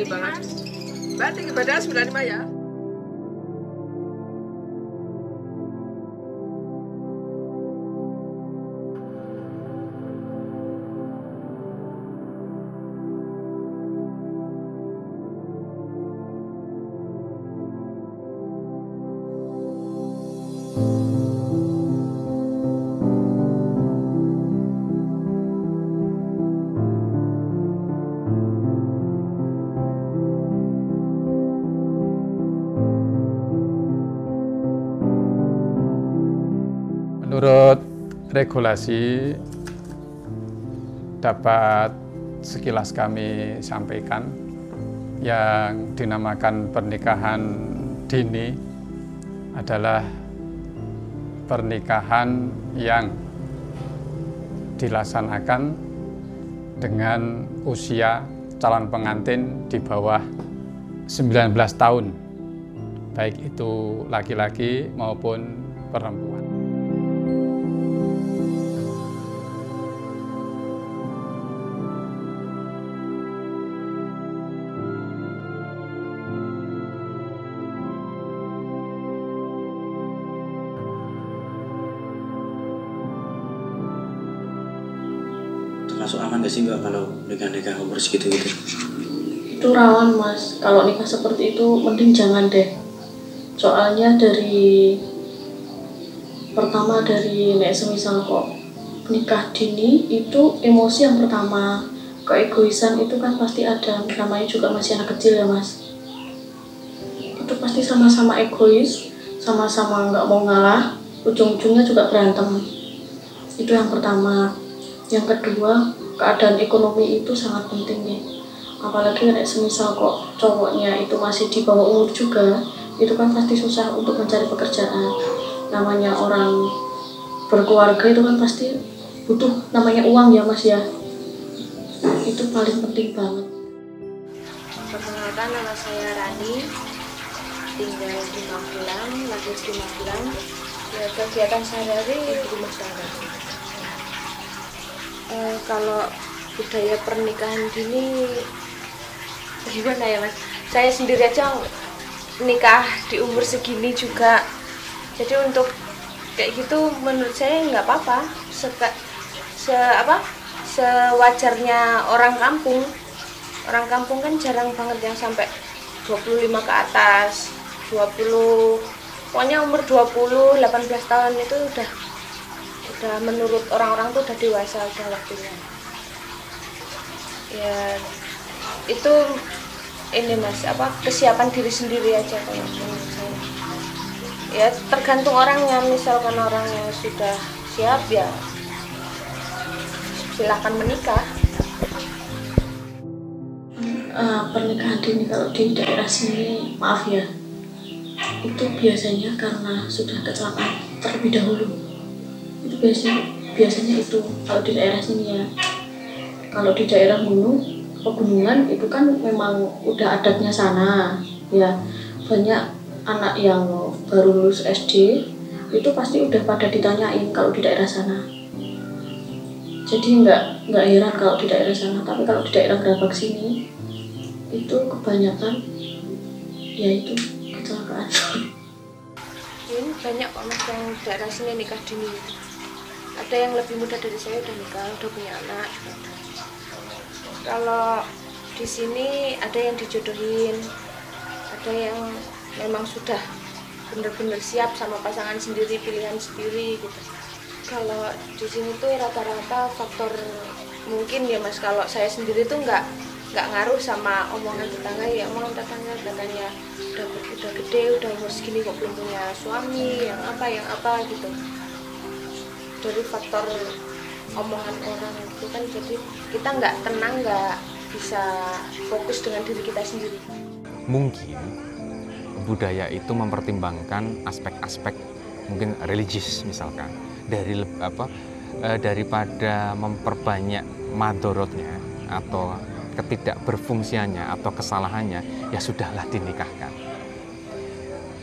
timbangan. Mbak tinggi badan 95 ya. Menurut regulasi dapat sekilas kami sampaikan yang dinamakan pernikahan dini adalah pernikahan yang dilaksanakan dengan usia calon pengantin di bawah 19 tahun, baik itu laki-laki maupun perempuan. Termasuk aman gak sih Mbak kalau nikah umur segitu gitu? Itu rawan Mas, kalau nikah seperti itu mending jangan deh. Soalnya pertama dari semisal kok nikah dini itu emosi yang pertama, keegoisan itu kan pasti ada, namanya juga masih anak kecil ya Mas. Itu pasti sama-sama egois, sama-sama nggak mau ngalah, ujung-ujungnya juga berantem. Itu yang pertama. Yang kedua, keadaan ekonomi itu sangat penting nih. Apalagi semisal kok cowoknya itu masih di bawah umur juga, itu kan pasti susah untuk mencari pekerjaan. Namanya orang berkeluarga itu kan pasti butuh namanya uang ya Mas ya. Itu paling penting banget. Perkenalkan, nama saya Rani, tinggal di Magelang, lahir di Magelang. Ya, kegiatan sehari-hari di rumah tangga. Kalau budaya pernikahan dini gimana ya Mas? Saya sendiri aja nikah di umur segini juga. Jadi untuk kayak gitu menurut saya nggak apa-apa. Sewajarnya orang kampung. Orang kampung kan jarang banget yang sampai 25 ke atas, 20. Pokoknya umur 20, 18 tahun itu udah menurut orang-orang tuh udah dewasa, udah waktunya. Ya itu ini Mas, kesiapan diri sendiri aja kalau menurut saya. Ya tergantung orangnya, misalkan orangnya sudah siap ya silahkan menikah. Pernikahan dini kalau di daerah sini, maaf ya, itu biasanya karena sudah kecelakaan terlebih dahulu. Itu biasanya itu kalau di daerah sini ya. Kalau di daerah pegunungan itu kan memang udah adatnya sana ya. Banyak anak yang baru lulus SD itu pasti udah pada ditanyain kalau di daerah sana. Jadi nggak heran kalau di daerah sana. Tapi kalau di daerah Gerabak sini itu kebanyakan ya itu kecelakaan. Ini banyak Mas yang daerah sini nikah dini. Ada yang lebih muda dari saya udah nikah, udah punya anak. Kalau di sini ada yang dijodohin, ada yang memang sudah benar-benar siap sama pasangan sendiri, pilihan sendiri gitu. Kalau di sini tuh rata-rata faktor mungkin ya Mas, kalau saya sendiri tuh nggak ngaruh sama omongan tetangga ya. Omongan tetangga katanya udah gede, udah umur segini kok belum punya suami, yang apa gitu. Dari faktor omongan orang itu kan jadi kita nggak tenang, nggak bisa fokus dengan diri kita sendiri. Mungkin budaya itu mempertimbangkan aspek-aspek mungkin religius misalkan daripada memperbanyak madorotnya atau ketidakberfungsiannya atau kesalahannya, ya sudahlah dinikahkan.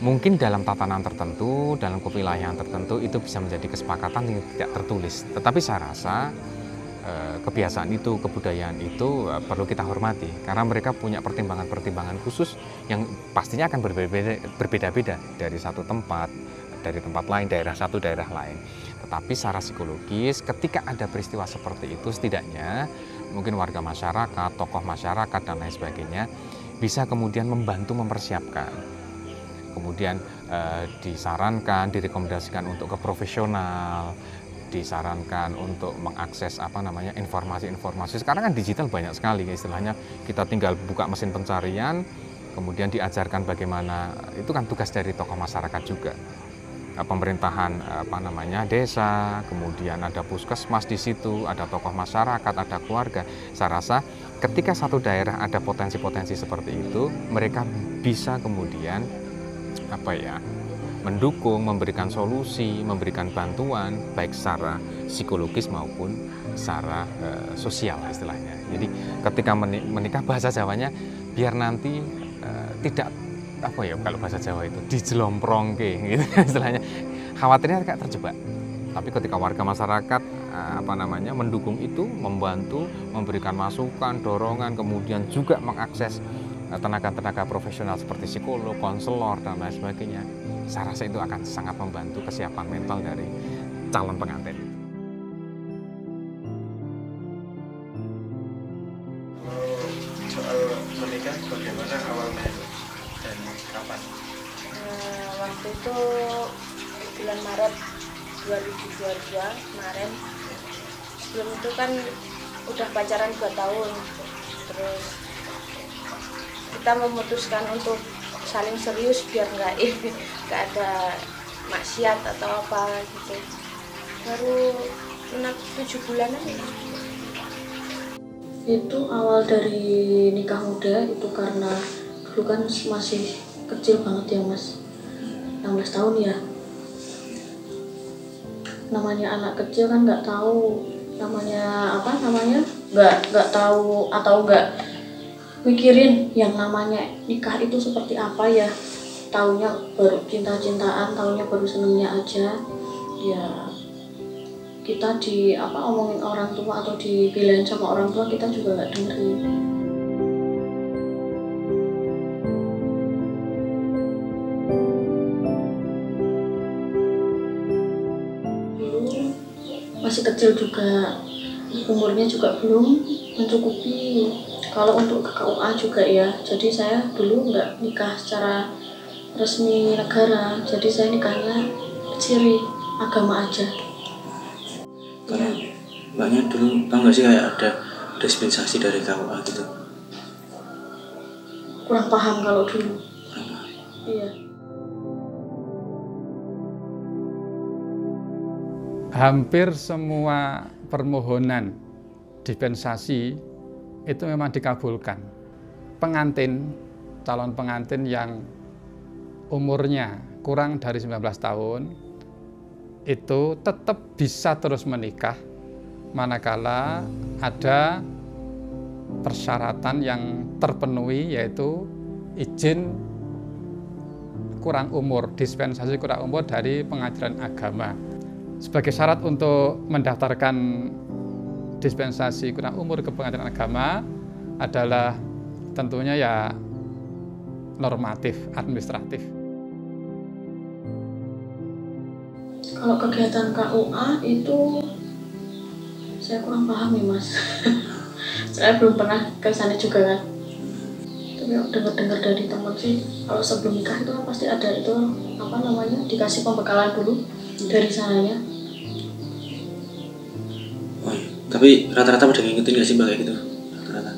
Mungkin dalam tatanan tertentu, dalam kewilayahan tertentu itu bisa menjadi kesepakatan yang tidak tertulis. Tetapi saya rasa kebiasaan itu, kebudayaan itu perlu kita hormati karena mereka punya pertimbangan-pertimbangan khusus yang pastinya akan berbeda-beda dari satu tempat, dari tempat lain, daerah satu daerah lain. Tetapi secara psikologis ketika ada peristiwa seperti itu setidaknya mungkin warga masyarakat, tokoh masyarakat dan lain sebagainya bisa kemudian membantu mempersiapkan. Kemudian disarankan, direkomendasikan untuk ke profesional, disarankan untuk mengakses informasi-informasi. Sekarang kan digital banyak sekali, istilahnya kita tinggal buka mesin pencarian, kemudian diajarkan bagaimana, itu kan tugas dari tokoh masyarakat juga. Pemerintahan desa, kemudian ada puskesmas di situ, ada tokoh masyarakat, ada keluarga. Saya rasa ketika satu daerah ada potensi-potensi seperti itu, mereka bisa kemudian mendukung, memberikan solusi, memberikan bantuan baik secara psikologis maupun secara sosial istilahnya. Jadi ketika menikah bahasa Jawanya biar nanti tidak kalau bahasa Jawa itu dijelomprongke gitu istilahnya. Khawatirnya kayak terjebak. Tapi ketika warga masyarakat mendukung itu, membantu, memberikan masukan, dorongan, kemudian juga mengakses tenaga-tenaga profesional seperti psikolog, konselor dan lain sebagainya. Saya rasa itu akan sangat membantu kesiapan mental dari calon pengantin. Soal menikah bagaimana awalnya dan kapan? Waktu itu bulan Maret 2022 kemarin. Sebelum itu kan udah pacaran 2 tahun. Terus kita memutuskan untuk saling serius biar nggak ada maksiat atau apa gitu. Baru 7 bulanan ya. Itu awal dari nikah muda itu karena dulu kan masih kecil banget ya Mas, 16 tahun ya. Namanya anak kecil kan nggak tahu nggak tahu atau nggak mikirin yang namanya nikah itu seperti apa ya. Taunya baru cinta-cintaan, taunya baru senengnya aja. Ya kita omongin orang tua atau dibelain sama orang tua, kita juga nggak dengerin. Dulu masih kecil juga, umurnya juga belum mencukupi. Kalau untuk ke KUA juga ya, jadi saya dulu nggak nikah secara resmi negara, jadi saya nikahnya ciri agama aja. Karena banyak dulu, tau nggak sih kayak ada dispensasi dari KUA gitu? Kurang paham kalau dulu. Iya. Hampir semua permohonan dispensasi itu memang dikabulkan. Calon pengantin yang umurnya kurang dari 19 tahun itu tetap bisa terus menikah manakala ada persyaratan yang terpenuhi, yaitu izin kurang umur, dispensasi kurang umur dari pengadilan agama. Sebagai syarat untuk mendaftarkan dispensasi kurang umur ke pengadilan agama adalah tentunya ya normatif, administratif. Kalau kegiatan KUA itu saya kurang paham ya Mas. Saya belum pernah ke sana juga kan. Tapi dengar dari teman sih, kalau sebelum nikah itu kan pasti ada itu dikasih pembekalan dulu dari sananya. Oh iya. Tapi rata-rata pada ngikutin nggak sih Mbak kayak gitu? Rata-rata.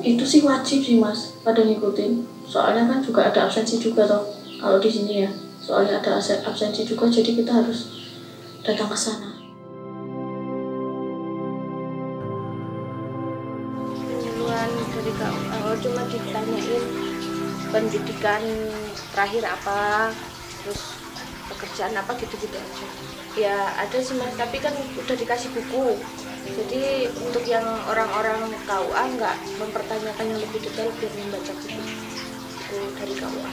Itu sih wajib sih Mas, pada ngikutin. Soalnya kan juga ada absensi juga toh kalau di sini ya. Soalnya ada absensi juga, jadi kita harus datang ke sana. Duluan dari cuma ditanyain pendidikan terakhir apa, terus pekerjaan apa gitu-gitu aja. Ya ada sih Mas, tapi kan udah dikasih buku. Jadi untuk yang orang-orang KUA nggak mempertanyakan yang lebih detail biar membaca buku dari KUA.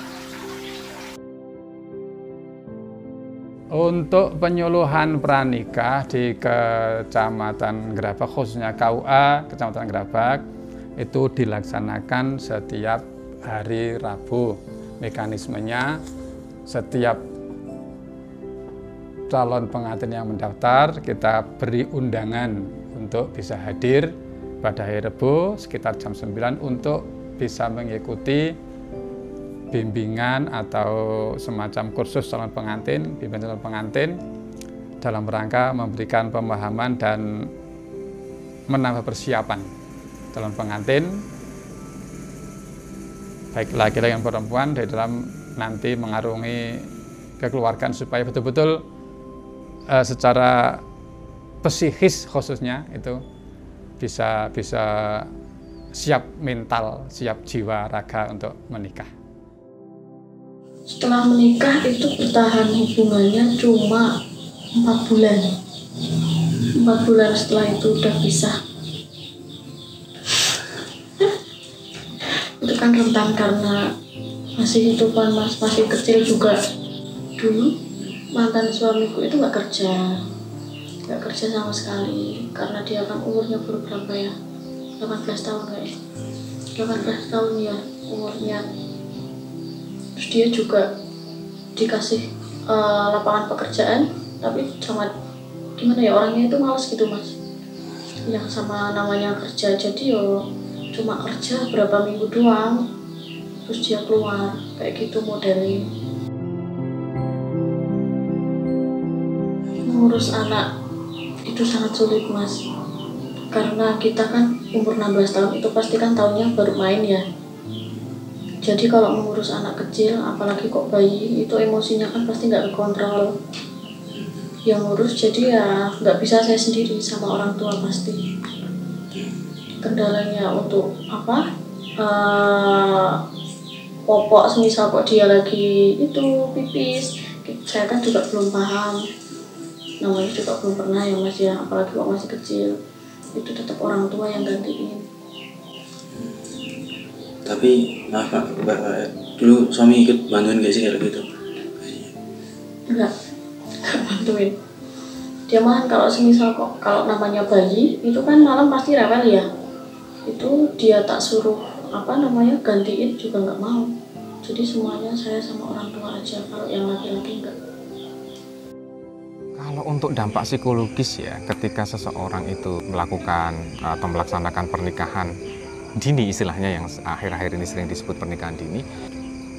Untuk penyuluhan pranikah di Kecamatan Gerabak, khususnya KUA Kecamatan Gerabak, itu dilaksanakan setiap hari Rabu. Mekanismenya, setiap calon pengantin yang mendaftar, kita beri undangan untuk bisa hadir pada hari Rabu sekitar jam 9 untuk bisa mengikuti bimbingan atau semacam kursus calon pengantin, bimbingan calon pengantin dalam rangka memberikan pemahaman dan menambah persiapan calon pengantin baik laki-laki dan perempuan dari dalam nanti mengarungi kekeluargaan supaya betul-betul secara psikis khususnya itu bisa siap mental, siap jiwa raga untuk menikah. Setelah menikah itu bertahan hubungannya cuma 4 bulan. 4 bulan setelah itu udah pisah. Itu kan rentan karena masih hidupan masih kecil juga. Dulu mantan suamiku itu nggak kerja sama sekali karena dia kan umurnya baru berapa ya, 18 tahun kayaknya, 18 tahun ya umurnya. Terus dia juga dikasih lapangan pekerjaan, tapi sama gimana ya, orangnya itu malas gitu mas, yang sama namanya kerja. Jadi cuma kerja berapa minggu doang, terus dia keluar kayak gitu modelnya. Mengurus anak itu sangat sulit mas, karena kita kan umur 16 tahun itu pasti kan tahunnya baru main ya. Jadi kalau mengurus anak kecil, apalagi kok bayi, itu emosinya kan pasti nggak kekontrol. Yang ngurus jadi ya nggak bisa saya sendiri, sama orang tua pasti. Kendalanya untuk popok, semisal kok dia lagi itu pipis, saya kan juga belum paham. Namanya juga belum pernah ya mas ya, apalagi kok masih kecil. Itu tetap orang tua yang gantiin. Tapi maaf Pak, dulu suami ikut bantuin gak sih kalau gitu? Enggak bantuin. Dia malah kalau semisal kok kalau namanya bayi itu kan malam pasti rewel ya. Itu dia tak suruh gantiin juga nggak mau. Jadi semuanya saya sama orang tua aja, kalau yang laki-laki enggak. Kalau untuk dampak psikologis ya, ketika seseorang itu melakukan atau melaksanakan pernikahan dini, istilahnya yang akhir-akhir ini sering disebut pernikahan dini,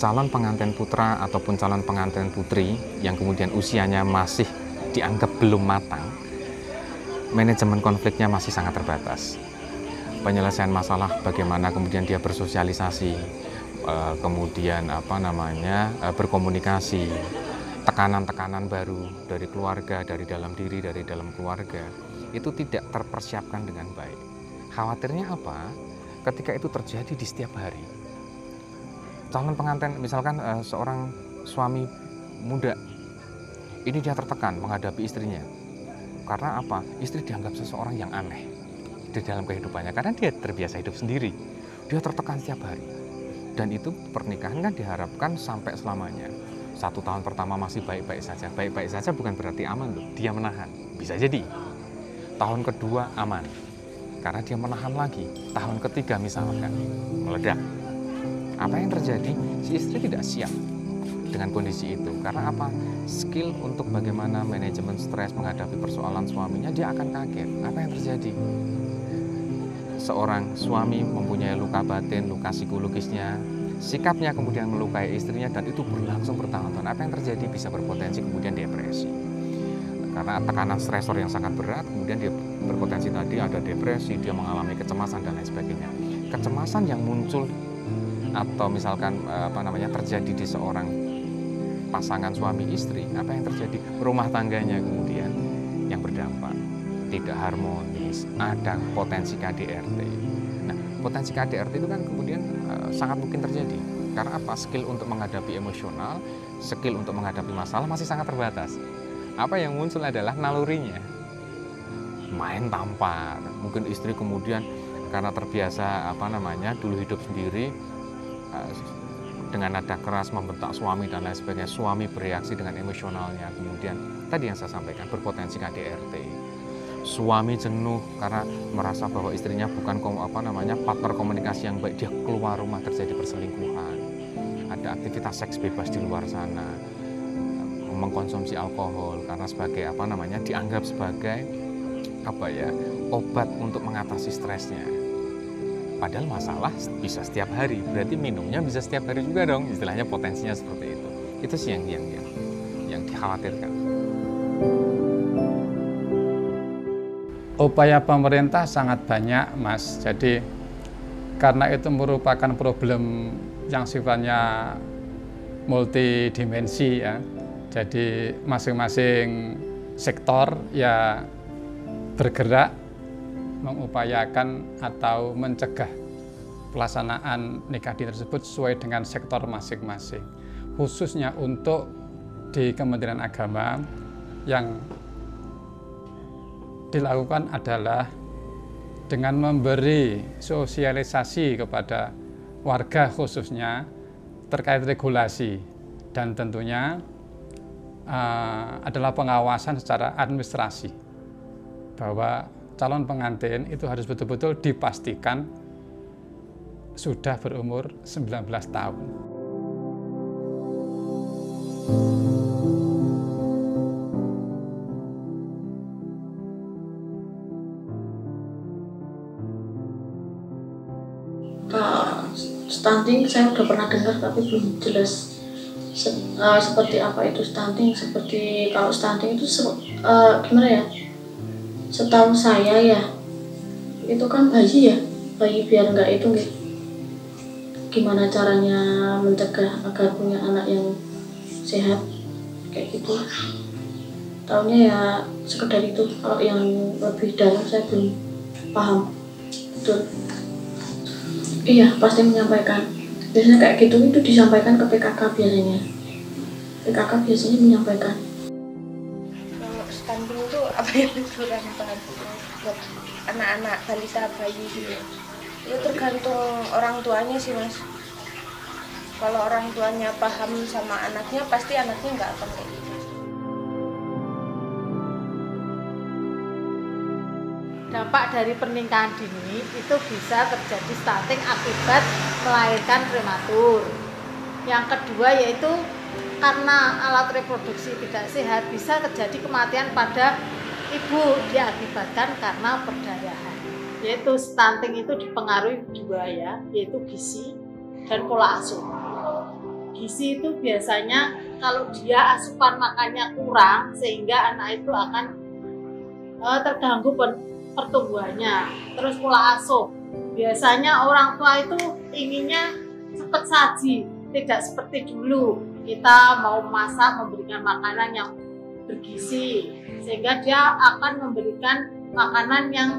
calon pengantin putra ataupun calon pengantin putri yang kemudian usianya masih dianggap belum matang, manajemen konfliknya masih sangat terbatas. Penyelesaian masalah, bagaimana kemudian dia bersosialisasi, kemudian berkomunikasi, tekanan-tekanan baru dari keluarga, dari dalam diri, dari dalam keluarga, itu tidak terpersiapkan dengan baik. Khawatirnya apa? Ketika itu terjadi di setiap hari, calon pengantin, misalkan seorang suami muda, ini dia tertekan menghadapi istrinya. Karena apa? Istri dianggap seseorang yang aneh di dalam kehidupannya, karena dia terbiasa hidup sendiri. Dia tertekan setiap hari. Dan itu pernikahan kan diharapkan sampai selamanya. 1 tahun pertama masih baik-baik saja. Baik-baik saja bukan berarti aman loh, dia menahan. Bisa jadi. Tahun kedua aman, karena dia menahan lagi. Tahun ketiga misalkan meledak. Apa yang terjadi? Si istri tidak siap dengan kondisi itu. Karena apa? Skill untuk bagaimana manajemen stres menghadapi persoalan suaminya, dia akan kaget. Apa yang terjadi? Seorang suami mempunyai luka batin, luka psikologisnya, sikapnya kemudian melukai istrinya, dan itu berlangsung bertahun-tahun. Apa yang terjadi? Bisa berpotensi kemudian depresi. Karena tekanan stresor yang sangat berat, kemudian dia berpotensi tadi ada depresi, dia mengalami kecemasan dan lain sebagainya. Kecemasan yang muncul atau misalkan terjadi di seorang pasangan suami istri, apa yang terjadi? Rumah tangganya kemudian yang berdampak, tidak harmonis, ada potensi KDRT. Nah, potensi KDRT itu kan kemudian sangat mungkin terjadi. Karena apa? Skill untuk menghadapi emosional, skill untuk menghadapi masalah masih sangat terbatas. Apa yang muncul adalah nalurinya, main tampar. Mungkin istri kemudian karena terbiasa dulu hidup sendiri, dengan nada keras membentak suami dan lain sebagainya, suami bereaksi dengan emosionalnya, kemudian tadi yang saya sampaikan berpotensi KDRT. Suami jenuh karena merasa bahwa istrinya bukan partner komunikasi yang baik, dia keluar rumah terjadi perselingkuhan, ada aktivitas seks bebas di luar sana, mengkonsumsi alkohol karena sebagai dianggap sebagai obat untuk mengatasi stresnya. Padahal masalah bisa setiap hari, berarti minumnya bisa setiap hari juga dong, istilahnya potensinya seperti itu. Itu sih yang dikhawatirkan. Upaya pemerintah sangat banyak, Mas. Jadi karena itu merupakan problem yang sifatnya multidimensi ya. Jadi masing-masing sektor ya bergerak mengupayakan atau mencegah pelaksanaan nikah dini tersebut sesuai dengan sektor masing-masing. Khususnya untuk di Kementerian Agama yang dilakukan adalah dengan memberi sosialisasi kepada warga khususnya terkait regulasi dan tentunya adalah pengawasan secara administrasi bahwa calon pengantin itu harus betul-betul dipastikan sudah berumur 19 tahun. Stunting saya udah pernah dengar tapi belum jelas seperti apa itu stunting. Seperti kalau stunting itu gimana ya? Setahu saya ya itu kan bayi biar nggak itu nih. Gimana caranya mencegah agar punya anak yang sehat kayak gitu. Taunya ya sekedar itu. Kalau yang lebih dalam saya belum paham betul. Iya, pasti menyampaikan. Biasanya kayak gitu itu disampaikan ke PKK biasanya. PKK biasanya menyampaikan. Kalau stunting itu apa yang kurang paham buat anak-anak balita bayi gitu. Ya tergantung orang tuanya sih, Mas. Kalau orang tuanya paham sama anaknya, pasti anaknya nggak akan kayak gitu. Dampak dari pernikahan dini itu bisa terjadi stunting akibat melahirkan prematur. Yang kedua yaitu karena alat reproduksi tidak sehat bisa terjadi kematian pada ibu diakibatkan karena perdarahan. Yaitu stunting itu dipengaruhi dua ya, yaitu gizi dan pola asuh. Gizi itu biasanya kalau dia asupan makannya kurang sehingga anak itu akan terganggu pertumbuhannya. Terus pola asuh, biasanya orang tua itu inginnya cepat saji, tidak seperti dulu kita mau masak memberikan makanan yang bergizi sehingga dia akan memberikan makanan yang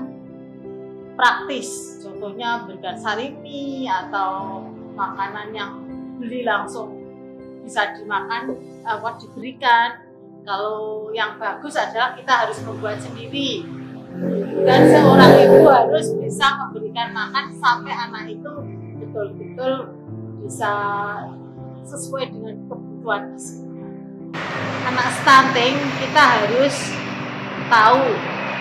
praktis, contohnya memberikan sarimi atau makanan yang beli langsung bisa dimakan diberikan. Kalau yang bagus adalah kita harus membuat sendiri. Dan seorang ibu harus bisa memberikan makan sampai anak itu betul-betul bisa sesuai dengan kebutuhan gizi. Anak stunting kita harus tahu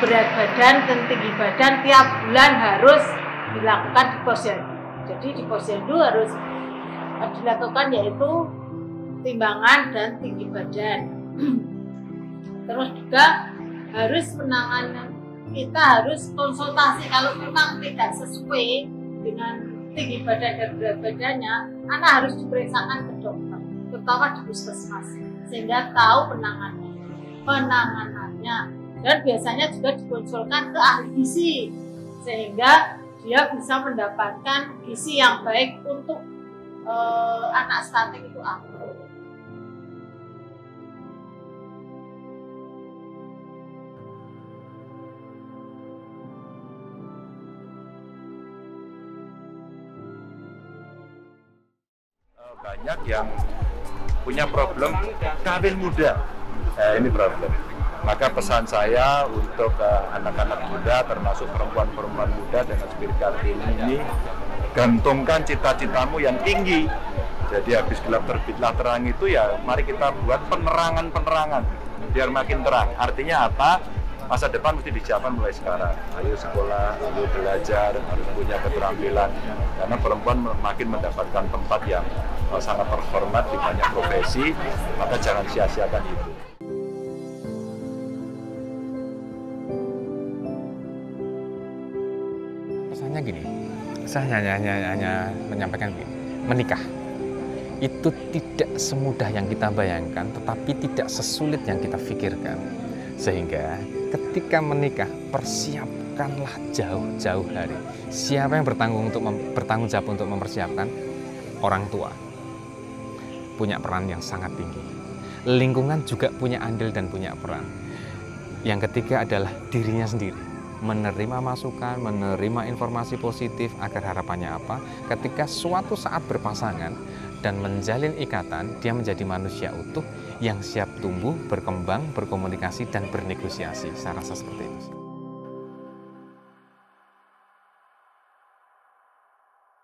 berat badan dan tinggi badan tiap bulan harus dilakukan di posyandu. Jadi di posyandu harus dilakukan yaitu timbangan dan tinggi badan. Terus juga harus penanganan. Kita harus konsultasi kalau memang tidak sesuai dengan tinggi badan dan berat badannya, anak harus diperiksakan ke dokter, terutama di puskesmas, sehingga tahu penanganannya. Dan biasanya juga dikonsulkan ke ahli gizi, sehingga dia bisa mendapatkan gizi yang baik untuk anak stunting itu apa. Banyak yang punya problem kawin muda, ini problem. Maka pesan saya untuk anak-anak muda, termasuk perempuan-perempuan muda dengan Spirit Kartini ini, gantungkan cita-citamu yang tinggi Jadi habis gelap terbitlah terang itu ya mari kita buat penerangan-penerangan biar makin terang. Artinya apa? Masa depan mesti disiapkan mulai sekarang. Ayo sekolah, ayo belajar, harus punya keterampilan. Karena perempuan makin mendapatkan tempat yang sangat terhormat di banyak profesi, maka jangan sia-siakan itu. Pesannya gini, saya hanya menyampaikan gini, menikah itu tidak semudah yang kita bayangkan, tetapi tidak sesulit yang kita pikirkan. Sehingga ketika menikah, persiapkanlah jauh-jauh hari. Siapa yang bertanggung jawab untuk mempersiapkan? Orang tua punya peran yang sangat tinggi. Lingkungan juga punya andil dan punya peran. Yang ketiga adalah dirinya sendiri, menerima masukan, menerima informasi positif agar harapannya apa? Ketika suatu saat berpasangan dan menjalin ikatan, dia menjadi manusia utuh yang siap tumbuh, berkembang, berkomunikasi, dan bernegosiasi. Saya rasa seperti itu.